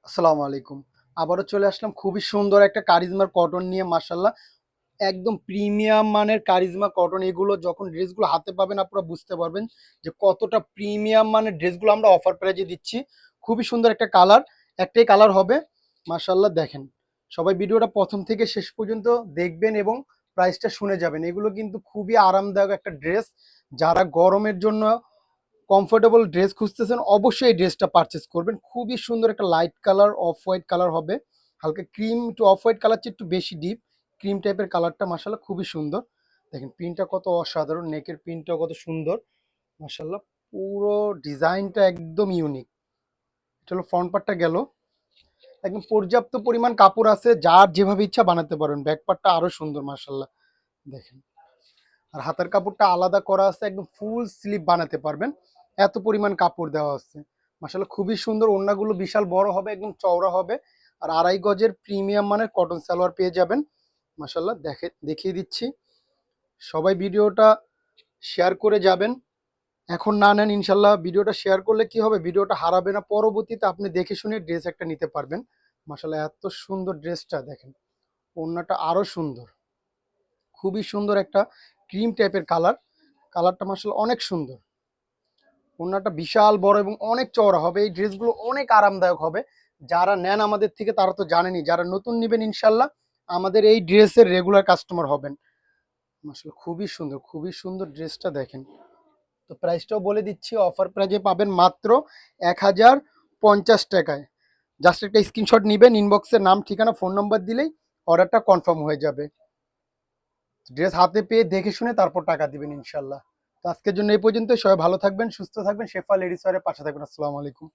আসসালামু আলাইকুম। আবারও চলে আসলাম খুবই সুন্দর একটা কারিজমার কটন নিয়ে মাশাআল্লাহ। একদম প্রিমিয়াম মানের কারিজমা কটন, এগুলো যখন ড্রেসগুলো হাতে পাবেন আপনারা বুঝতে পারবেন যে কতটা প্রিমিয়াম মানের ড্রেসগুলো আমরা অফার প্রাইজে দিচ্ছি। খুবই সুন্দর একটা কালার, একটাই কালার হবে। মাশাআল্লাহ দেখেন। সবাই ভিডিওটা ১ম থেকে শেষ পর্যন্ত দেখবেন এবং প্রাইসটা শুনে যাবেন। এগুলো কিন্তু খুবই আরামদায়ক একটা ড্রেস। যারা গরমের জন্য কমফোর্টেবল ড্রেস খুঁজতেছেন অবশ্যই এই ড্রেসটা পারচেজ করবেন। খুবই সুন্দর একটা light colour, off white colour হবে। হালকা cream to off white colour চেয়ে একটু বেশি ডিপ ক্রিম টাইপের কালারটা মাশাআল্লাহ খুবই সুন্দর। দেখেন প্রিন্টটা কত অসাধারণ, নেকের প্রিন্টটাও কত সুন্দর মাশাআল্লাহ। পুরো ডিজাইনটা একদম ইউনিক। এটা হলো ফ্রন্ট পার্টটা গেল। একদম পর্যাপ্ত পরিমাণ কাপড় আছে, যার যেভাবে ইচ্ছা বানাতে পারবেন। ব্যাক পার্টটা আরো সুন্দর মাশাআল্লাহ দেখেন। আর হাতের কাপড়টা আলাদা করা আছে, একদম ফুল স্লিভ বানাতে পারবেন, এত পরিমাণ কাপড় দেওয়া আছে মাশাআল্লাহ খুবই সুন্দর। ওড়নাগুলো বিশাল বড় হবে, একদম চওড়া হবে। আর ২.৫ গজের প্রিমিয়াম মানের কটন সালোয়ার পেয়ে যাবেন মাশাআল্লাহ। দেখিয়ে দিচ্ছি। সবাই ভিডিওটা শেয়ার করে যাবেন। এখন না নেন ইনশাল্লাহ ভিডিওটা শেয়ার করলে কি হবে, ভিডিওটা হারাবে না, পরবর্তীতে আপনি দেখে শুনে ড্রেস একটা নিতে পারবেন মাশাআল্লাহ। এত সুন্দর ড্রেসটা দেখেন, ওড়নাটা আরো সুন্দর, খুবই সুন্দর একটা ক্রিম টাইপের কালার। কালারটা মাশাআল্লাহ অনেক সুন্দর। ওড়নাটা বিশাল বড় এবং অনেক চওড়া হবে। এই ড্রেসগুলো অনেক আরামদায়ক হবে। যারা নেন আমাদের থেকে তারা তো জানেনই, যারা নতুন নিবেন ইনশাল্লাহ আমাদের এই ড্রেসের রেগুলার কাস্টমার হবেন মাশাআল্লাহ। খুবই সুন্দর, খুবই সুন্দর ড্রেসটা দেখেন। তো প্রাইসটাও বলে দিচ্ছি, অফার প্রাইজে পাবেন মাত্র ১,০৫০ টাকায়। জাস্ট একটা স্ক্রিনশট নিবেন, ইনবক্সে নাম ঠিকানা ফোন নম্বর দিলেই অর্ডারটা কনফার্ম হয়ে যাবে। ড্রেস হাতে পেয়ে দেখে শুনে তারপর টাকা দিবেন ইনশাল্লাহ। তো আজকের জন্য এই পর্যন্ত। সবাই ভালো থাকবেন, সুস্থ থাকবেন, শেফা লেডিস ওয়্যারের পাশে থাকবেন। আসসালামু আলাইকুম।